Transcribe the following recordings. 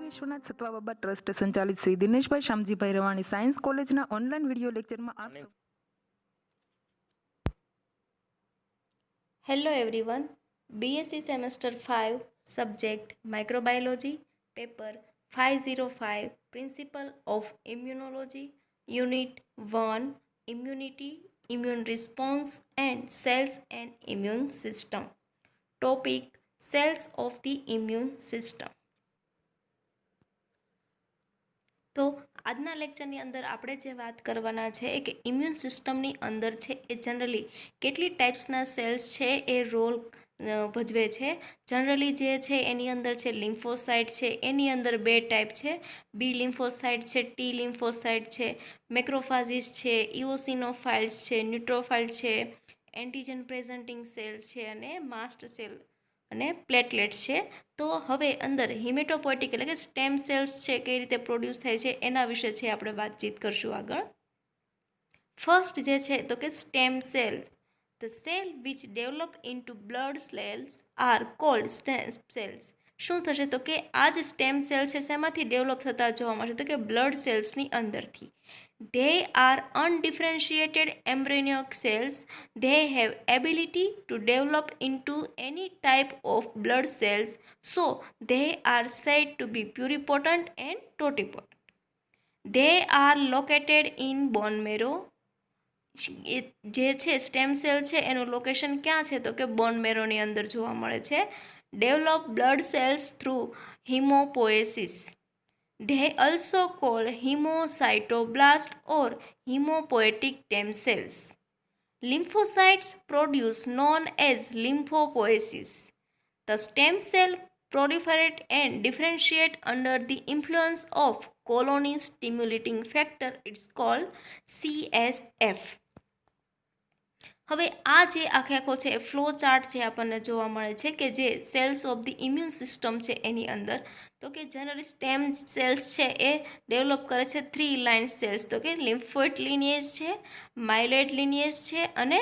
વિશ્વનાથ સતવા બાબા trust સંચાલિત Shri Dineshbhai Shamjibhai Ravani science કોલેજના online video લેક્ચરમાં આપ સૌ Hello everyone, BSc Semester 5 Subject Microbiology Paper 505 Principle of Immunology Unit 1 Immunity, Immune Response and Cells and Immune System. Topic Cells of the Immune System. તો આજના લેક્ચરની અંદર આપણે જે વાત કરવાના છે કે ઇમ્યુન સિસ્ટમની અંદર છે એ જનરલી કેટલી ટાઈપ્સના સેલ્સ છે એ રોલ ભજવે છે. જનરલી જે છે એની અંદર છે લિમ્ફોસાઇટ છે, એની અંદર બે ટાઈપ છે, બી લિમ્ફોસાઇટ છે, ટી લિમ્ફોસાઇટ છે, મેક્રોફાજીસ છે, ઇઓસિનોફાઇલ્સ છે, ન્યુટ્રોફાઇલ છે, એન્ટીજન પ્રેઝન્ટિંગ સેલ્સ છે અને માસ્ટ સેલ અને પ્લેટલેટ્સ છે. તો હવે અંદર હિમેટોપોએટિક એટલે કે સ્ટેમ સેલ્સ છે કઈ રીતે પ્રોડ્યુસ થાય છે એના વિશે છે આપણે વાતચીત કરશું આગળ. ફર્સ્ટ જે છે તો કે stem cell. The cell which develop into blood cells are called stem cells. શું થશે તો કે આ જે સ્ટેમ સેલ છે શેમાંથી ડેવલપ થતા જોવા મળશે તો કે બ્લડ સેલ્સની અંદરથી. They are undifferentiated embryonic cells. They have ability to develop into any type of blood cells. So they are said to be pluripotent and totipotent. They are located in bone marrow. જે છે stem cell છે એનું location ક્યાં છે તો કે બોન મેરોની અંદર જોવા મળે છે. Develop blood cells through hemopoiesis. They also call hemocytoblast or hemopoietic stem cells. Lymphocytes produce known as lymphopoiesis. The stem cell proliferate and differentiate under the influence of colony stimulating factor. It's called CSF. હવે આ જે આખો છે flow chart છે આપણને જોવા મળે છે કે જે cells of the immune system છે એની અંદર તો કે જનરલી સ્ટેમ સેલ્સ છે એ ડેવલપ કરે છે 3 લાઇન સેલ્સ તો કે લિમ્ફોઇડ લિનિયેજ છે, માયલોઇડ લિનિયેજ છે અને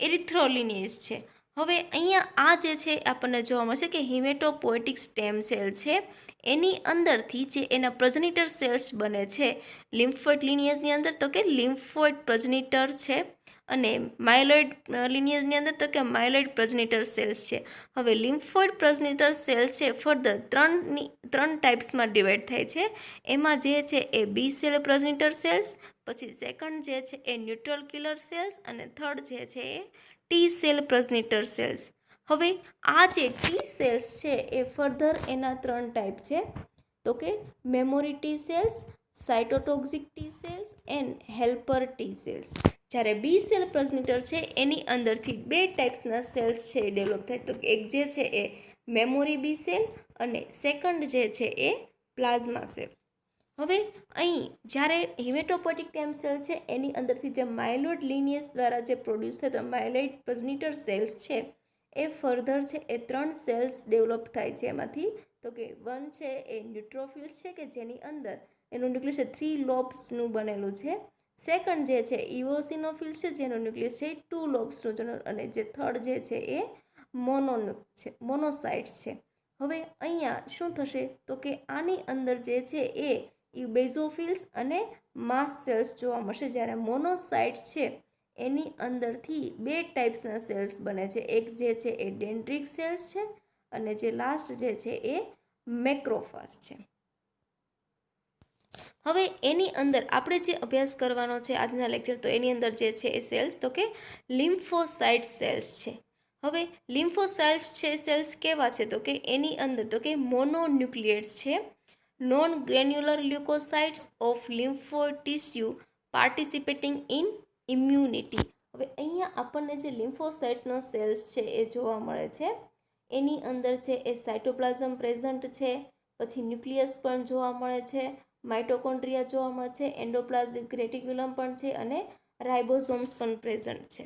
એરિથ્રો લિનિયેજ છે. હવે અહીંયા આ જે છે આપણને જોવા મળશે કે હિમેટોપોએટિક સ્ટેમ સેલ છે એની અંદરથી જે એના પ્રજનીટર સેલ્સ બને છે લિમ્ફોઇડ લિનિયેજની અંદર તો કે લિમ્ફોઇડ પ્રજનીટર છે અને માયલોઇડ લિનિયેજની અંદર તો કે માયલોઇડ પ્રજનીટર સેલ્સ છે. હવે લિમ્ફોઇડ પ્રજનીટર સેલ્સ છે ફર્ધર ત્રણ ટાઈપ્સમાં ડિવાઈડ થાય છે. એમાં જે છે એ બી સેલ પ્રજનીટર સેલ્સ, પછી સેકન્ડ જે છે એ ન્યુટ્રલ કિલર સેલ્સ અને થર્ડ જે છે એ ટી સેલ પ્રજનીટર સેલ્સ. હવે આ જે ટી સેલ્સ છે એ ફર્ધર એના 3 ટાઈપ છે તો કે memory T cells, cytotoxic T cells and helper T cells. જ્યારે બી સેલ પ્રજનીટર છે એની અંદરથી બે ટાઈપ્સના સેલ્સ છે એ ડેવલપ થાય તો એક જે છે એ મેમોરી બી સેલ અને સેકન્ડ જે છે એ પ્લાઝમા સેલ. હવે અહીં જ્યારે હિમેટોપોએટિક સ્ટેમ સેલ છે એની અંદરથી જે માયલોઇડ લિનિયેજ દ્વારા જે પ્રોડ્યુસ થાય તો માયલોઇડ પ્રજનીટર સેલ્સ છે એ ફર્ધર છે એ 3 સેલ્સ ડેવલપ થાય છે. એમાંથી તો કે વન છે એ ન્યુટ્રોફિલ્સ છે કે જેની અંદર એનું ન્યુક્લિયસ 3 લોબ્સનું બનેલું છે. સેકન્ડ જે છે ઇઓસિનોફિલ્સ છે જેનું ન્યુક્લિયસ છે 2 લોબ્સનું અને જે થર્ડ જે છે એ મોનોસાઇટ્સ છે. હવે અહીંયા શું થશે તો કે આની અંદર જે છે એ બેઝોફિલ્સ અને માસ્ટ સેલ્સ જોવા મળશે. જ્યારે મોનોસાઇટ્સ છે એની અંદરથી બે ટાઈપ્સના સેલ્સ બને છે. એક જે છે એ ડેન્ડ્રિક સેલ્સ છે અને જે લાસ્ટ જે છે એ મેક્રોફાજ છે. હવે એની અંદર આપણે જે અભ્યાસ કરવાનો છે આજના લેક્ચર તો એની અંદર જે છે એ સેલ્સ તો કે લિમ્ફોસાઇટ સેલ્સ છે. હવે લિમ્ફોસાઇટ્સ છે સેલ્સ કેવા છે તો કે એની અંદર તો કે મોનોન્યુક્લિયેટ્સ છે, non granular leucocytes of lymphoid tissue participating in immunity. હવે અહીંયા આપણને જે લિમ્ફોસાઇટનો સેલ્સ છે એ જોવા મળે છે. એની અંદર છે એ સાઇટોપ્લાઝમ પ્રેઝન્ટ છે, પછી ન્યુક્લિયસ પણ જોવા મળે છે, માઇટોકોન્ડ્રિયા જોવા મળે છે, એન્ડોપ્લાઝમિક રેટિક્યુલમ પણ છે અને રાઇબોસોમ્સ પણ પ્રેઝન્ટ છે.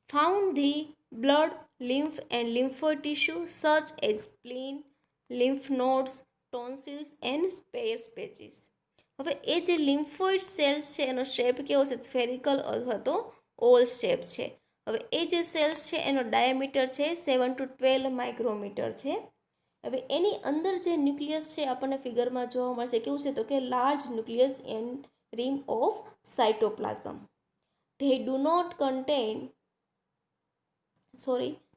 Found the blood, lymph and lymphoid tissue such as spleen, lymph nodes, tonsils and Spear's patches. હવે એ જે લિમ્ફોઇડ સેલ્સ છે એનો શેપ કેવો છે સ્ફેરિકલ અથવા તો ઓલ શેપ છે. હવે એ જે સેલ્સ છે એનો ડાયામીટર છે 7 to 12 માઇક્રોમીટર છે. હવે એની અંદર જે ન્યુક્લિયસ છે આપણને ફિગરમાં જોવા મળશે કેવું છે તો કે large nucleus and rim of cytoplasm. They do not contain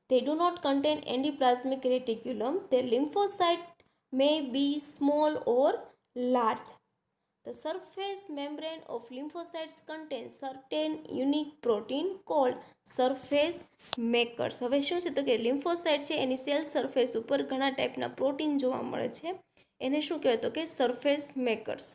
they do not contain endoplasmic reticulum. Their lymphocyte may be small or large. The surface membrane of lymphocytes contains certain unique protein called surface makers. હવે શું છે તો કે lymphocyte છે એની cell surface ઉપર ઘણા ટાઈપના protein જોવા મળે છે, એને શું કહેવાય તો કે surface makers.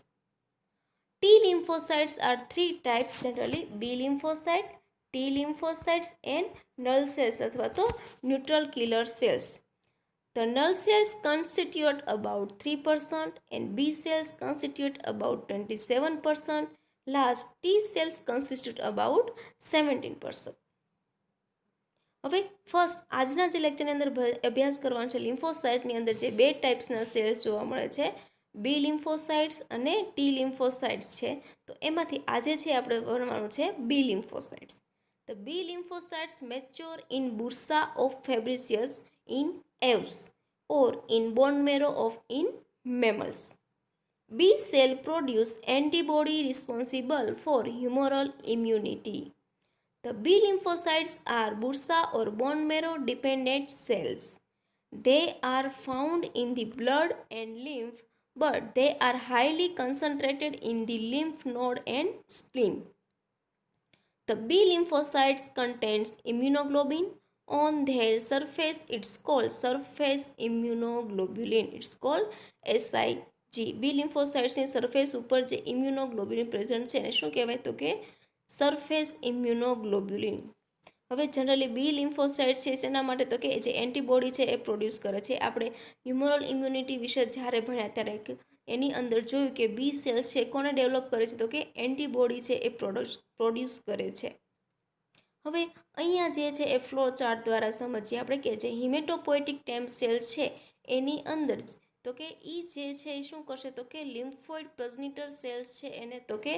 T lymphocytes are three types generally: B lymphocyte, T lymphocytes and null cells અથવા તો neutral killer cells. The null cells constitute about 3% and B cells constitute about 27%. Last T cells constitute about 17%. હવે first આજના જે લેક્ચરની અંદર અભ્યાસ કરવાનો છે, લિમ્ફોસાઇટની અંદર જે બે ટાઈપ્સના સેલ્સ જોવા મળે છે, બી લિમ્ફોસાઇટ્સ અને ટી લિમ્ફોસાઇટ્સ છે, તો એમાંથી આજે છે આપણે ભણવાનું છે B lymphocytes. The B lymphocytes mature in bursa of Fabricius in aves or in bone marrow of in mammals. B cell produce antibody responsible for humoral immunity. The B lymphocytes are bursa or bone marrow dependent cells. They are found in the blood and lymph, but they are highly concentrated in the lymph node and spleen. The B lymphocytes contains immunoglobulin. On their surface it's called surface immunoglobulin. It's called SIG. B lymphocytes ની surface ઉપર જે immunoglobulin present છે એને શું કહેવાય તો કે surface immunoglobulin. હવે જનરલી બી લિમ્ફોસાઇટ છે શેના માટે તો કે જે એન્ટીબોડી છે એ પ્રોડ્યુસ કરે છે. આપણે હ્યુમરલ ઇમ્યુનિટી વિશે જ્યારે ભણ્યા ત્યારે એની અંદર જોયું કે બી સેલ્સ છે કોને ડેવલપ કરે છે તો કે એન્ટીબોડી છે એ પ્રોડ્યુસ કરે છે. હવે અહીંયા જે છે એ ફ્લો ચાર્ટ દ્વારા સમજીએ આપણે કે જે હિમેટોપોએટિક ટેમ સેલ્સ છે એની અંદર તો કે એ જે છે એ શું કરશે તો કે લિમ્ફોઇડ પ્રોજેનિટર સેલ્સ છે એને તો કે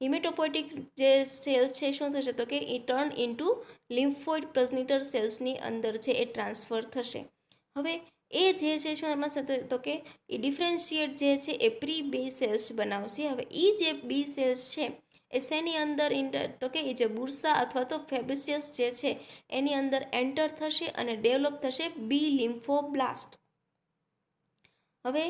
હિમેટોપોએટિક જે સેલ્સ છે શું થશે તો કે એ ટર્ન ઇન્ટુ લિમ્ફોઇડ પ્રોજેનિટર સેલ્સની અંદર છે એ ટ્રાન્સફર થશે. હવે એ જે છે શું એમાં તો કે એ ડિફરન્શિએટ જે છે એ પ્રી બે સેલ્સ બનાવશે. હવે એ જે બી સેલ્સ છે એ શેની અંદર તો કે એ જે બુર્સા અથવા તો ફેબ્રિસિયસ જે છે એની અંદર એન્ટર થશે અને ડેવલપ થશે બી લિમ્ફોબ્લાસ્ટ. હવે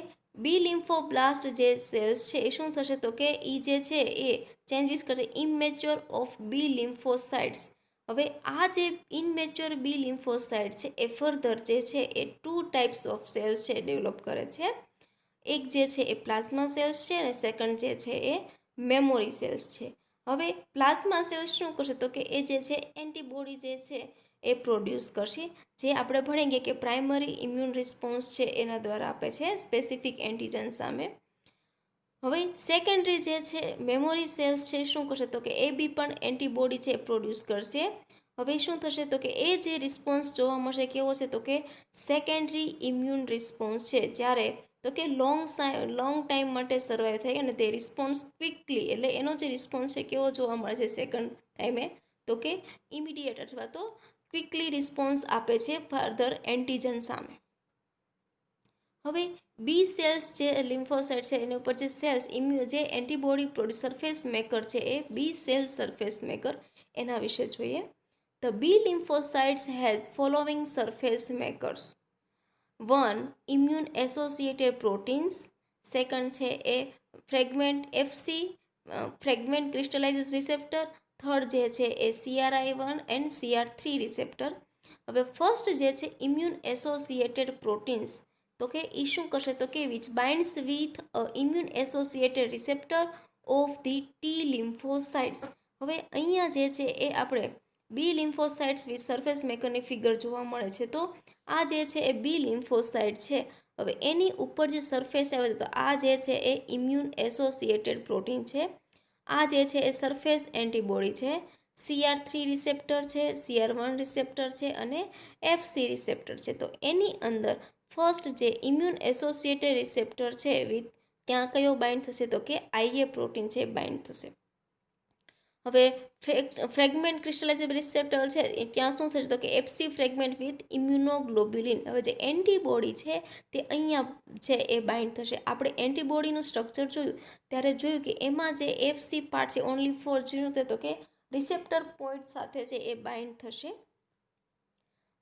બી લિમ્ફોબ્લાસ્ટ જે સેલ્સ છે એ શું થશે તો કે એ જે છે એ ચેન્જીસ કરશે ઇમેચ્યોર ઓફ બી લિમ્ફોસાઇટ્સ. હવે આ જે ઇનમેચ્યોર બી લિમ્ફોસાઇટ છે એ ફર્ધર જે છે એ ટુ ટાઈપ્સ ઓફ સેલ્સ છે ડેવલપ કરે છે. એક જે છે એ પ્લાઝ્મા સેલ્સ છે અને સેકન્ડ જે છે એ મેમોરી સેલ્સ છે. હવે પ્લાઝ્મા સેલ્સ શું કરશે તો કે એ જે છે એન્ટીબોડી જે છે એ પ્રોડ્યુસ કરશે, જે આપણે ભણીએ કે પ્રાઇમરી ઇમ્યુન રિસ્પોન્સ છે એના દ્વારા આપે છે સ્પેસિફિક એન્ટીજન સામે. હવે સેકન્ડરી જે છે મેમોરી સેલ્સ છે શું કરશે તો કે એ બી પણ એન્ટીબોડી છે પ્રોડ્યુસ કરશે. હવે શું થશે તો કે એ જે રિસ્પોન્સ જોવા મળશે કેવો છે તો કે સેકન્ડરી ઇમ્યુન રિસ્પોન્સ છે, જ્યારે તો કે લોંગ ટાઈમ માટે સર્વાઈવ થાય અને તે રિસ્પોન્સ ક્વિકલી એટલે એનો જે રિસ્પોન્સ છે કેવો જોવા મળે છે સેકન્ડ ટાઈમે તો કે ઇમિડિયેટ અથવા તો ક્વિકલી રિસ્પોન્સ આપે છે ફર્ધર એન્ટીજન સામે. હવે બી સેલ્સ જે લિમ્ફોસાઇટ છે એની ઉપર જે સેલ્સ જે એન્ટીબોડી પ્રોડ્યુસ સરફેસ મેકર છે એ બી સેલ સરફેસ મેકર એના વિશે જોઈએ. The B lymphocytes has following surface makers. 1. Immune associated proteins. Second છે એ fragment FC fragment crystallize receptor. Third જે છે એ CRI1 એન્ડ CR3 રિસેપ્ટર. હવે ફર્સ્ટ જે છે ઇમ્યુન એસોસિએટેડ પ્રોટીન્સ તો કે એ શું કરશે તો કે which binds with immune associated receptor of the T lymphocytes. હવે અહીંયા જે છે એ આપણે બી લિમ્ફોસાઇટ્સ વિથ સરફેસ મેકરની ફિગર જોવા મળે છે. તો આ જે છે એ બી લિમ્ફોસાઇટ છે. હવે એની ઉપર જે સરફેસ આવે છે તો આ જે છે એ ઇમ્યુન એસોસિએટેડ પ્રોટીન છે. આ જે છે એ સરફેસ એન્ટીબોડી છે. CR3 રિસેપ્ટર છે, CR1 રિસેપ્ટર છે અને FC રિસેપ્ટર છે. તો એની અંદર ફર્સ્ટ જે ઇમ્યુન એસોસિએટેડ રિસેપ્ટર છે વિથ ત્યાં કયો બાઇન્ડ થશે તો કે IA પ્રોટીન છે બાઇન્ડ થશે. હવે ફ્રેગમેન્ટ ક્રિસ્ટલાઇઝેબલ રિસેપ્ટર છે એ ત્યાં શું થશે તો કે એફસી ફ્રેગમેન્ટ વિથ ઇમ્યુનોગ્લોબ્યુલિન. હવે જે એન્ટીબોડી છે તે અહીંયા છે એ બાઇન્ડ થશે. આપણે એન્ટીબોડીનું સ્ટ્રક્ચર જોયું ત્યારે જોયું કે એમાં જે એફસી પાર્ટ છે ઓનલી ફોર જેનું તો કે રિસેપ્ટર પોઈન્ટ સાથે છે એ બાઇન્ડ થશે.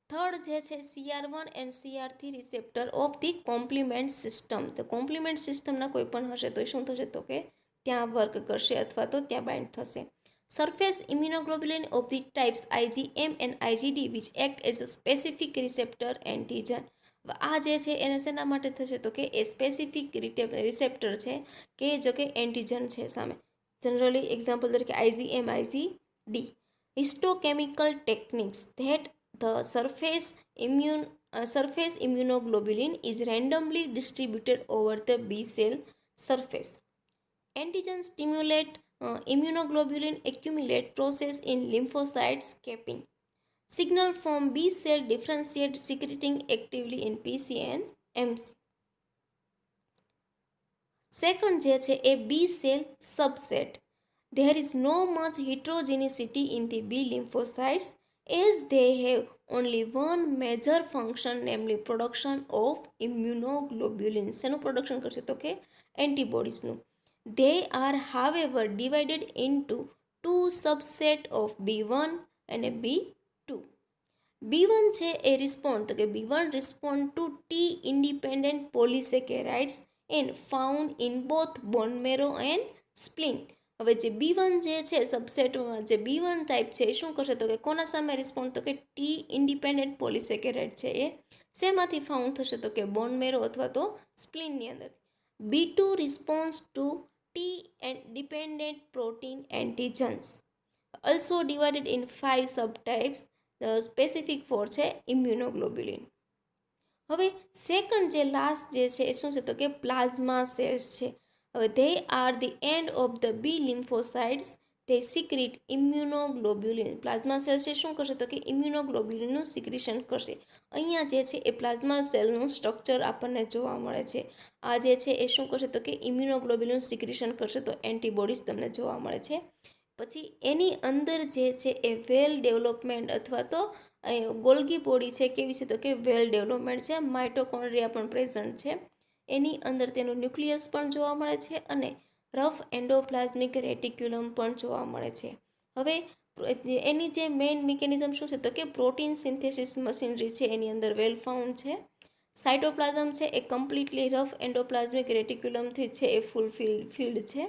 થર્ડ જે છે CR1 and CR3 receptor of the compliment system. તો કોમ્પ્લિમેન્ટ સિસ્ટમના કોઈ પણ હશે તો શું થશે તો કે ત્યાં વર્ક કરશે અથવા તો ત્યાં બાઇન્ડ થશે. Surface immunoglobulin of the types IgM and IgD which act as a specific receptor antigen. આ જે છે એને શેના માટે થશે તો કે એ સ્પેસિફિક રિસેપ્ટર છે કે જો કે એન્ટીજન છે સામે. જનરલી એક્ઝામ્પલ તરીકે IgM IgD. Histochemical techniques that the surface immunoglobulin is randomly distributed over the B cell surface. Antigens stimulate immunoglobulin accumulate process in lymphocytes capping. Signal from B cell differentiate secreting actively in PC and MC. Second જે છે એ B cell subset. There is no much heterogeneity in the B lymphocytes as they have only one major function, namely production of immunoglobulins. શેનું production કરશે તો કે એન્ટીબોડીઝનું. They are however divided into two subset of B1 and B2. B1 છે એ respond તો કે B1 respond to T independent polysaccharides and found in both bone marrow and spleen. હવે જે B1 જે છે સબસેટમાં જે B1 ટાઈપ છે એ શું કરશે તો કે કોના સામે રિસ્પોન્ડ તો કે T ઇન્ડિપેન્ડન્ટ પોલિસેકેરાઇડ છે એ શેમાંથી ફાઉન્ડ થશે તો કે બોન મેરો અથવા તો સ્પ્લીનની અંદર. B2 response to T dependent protein antigens also divided in 5 subtypes. Specific for છે ઇમ્યુનોગ્લોબ્યુલિન. હવે સેકન્ડ જે લાસ્ટ જે છે એ શું છે તો કે પ્લાઝમા સેલ્સ છે. હવે they are the end of the B lymphocytes. They secrete immunoglobulin. Plasma cell છે શું કરશે તો કે ઇમ્યુનોગ્લોબ્યુલિનનું સિક્રેશન કરશે. અહીંયા જે છે એ પ્લાઝમા સેલનું સ્ટ્રક્ચર આપણને જોવા મળે છે. આ જે છે એ શું કરશે તો કે ઇમ્યુનોગ્લોબ્યુલિનનું સિક્રેશન કરશે તો એન્ટીબોડીઝ તમને જોવા મળે છે. પછી એની અંદર જે છે એ વેલ ડેવલપમેન્ટ અથવા તો ગોલ્ગી બોડી છે કેવી છે તો કે વેલ ડેવલપમેન્ટ છે. માઇટોકોન્ડ્રિયા પણ પ્રેઝન્ટ છે. એની અંદર તેનું ન્યુક્લિયસ પણ જોવા મળે છે અને રફ એન્ડોપ્લાઝમિક રેટિક્યુલમ પણ જોવા મળે છે. હવે એની જે મેઇન મિકેનિઝમ શું છે તો કે પ્રોટીન સિન્થેસિસ મશીનરી છે એની અંદર વેલ ફાઉન્ડ છે. સાઇટોપ્લાઝમ છે એ કમ્પ્લીટલી રફ એન્ડોપ્લાઝમિક રેટિક્યુલમથી છે એ ફિલ્ડ છે.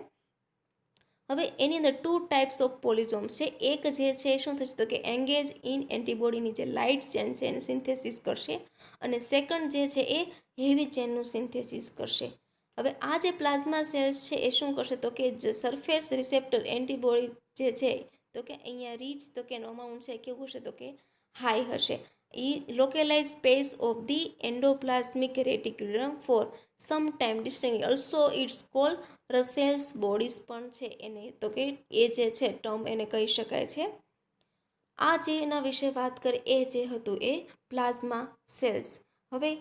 હવે એની અંદર 2 ટાઈપ્સ ઓફ પોલિઝોમ્સ છે. એક જે છે શું થશે તો કે એંગેજ ઇન એન્ટીબોડીની જે લાઇટ ચેન છે એનું સિન્થેસિસ કરશે અને સેકન્ડ જે છે એ હેવી ચેનનું સિન્થેસિસ કરશે. હવે આ જે પ્લાઝમા સેલ્સ છે એ શું કરશે તો કે સરફેસ રિસેપ્ટર એન્ટીબોડી જે છે તો કે અહીંયા રીચ તો કે એનો અમાઉન્ટ છે કેવું હશે તો કે હાઈ હશે. Localize space of the endoplasmic reticulum for some time distinct also its call Russell's bodies પણ છે એને તો કે એ જે છે ટર્મ એને કહી શકાય છે. આ જે એના વિશે વાત કરી એ જે હતું એ પ્લાઝમા સેલ્સ. હવે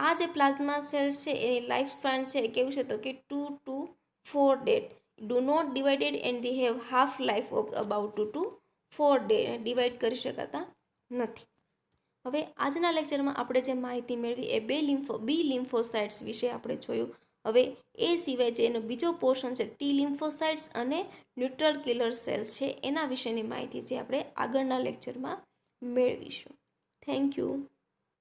આ જે પ્લાઝમા સેલ્સ છે એની લાઈફ સ્પાન છે એ કેવું છે તો કે 2 to 4 days. Do not divided and the have half life of about 2 to 4 days. Divide કરી શકાતા નથી. હવે આજના લેક્ચરમાં આપણે જે માહિતી મેળવી એ બી લિમ્ફોસાઇટ્સ વિશે આપણે જોયું. હવે એ સિવાય જે એનો બીજો પોર્શન છે ટી લિમ્ફોસાઇટ્સ અને ન્યુટ્રલ કિલર સેલ્સ છે એના વિશેની માહિતી જે આપણે આગળના લેક્ચરમાં મેળવીશું. Thank you.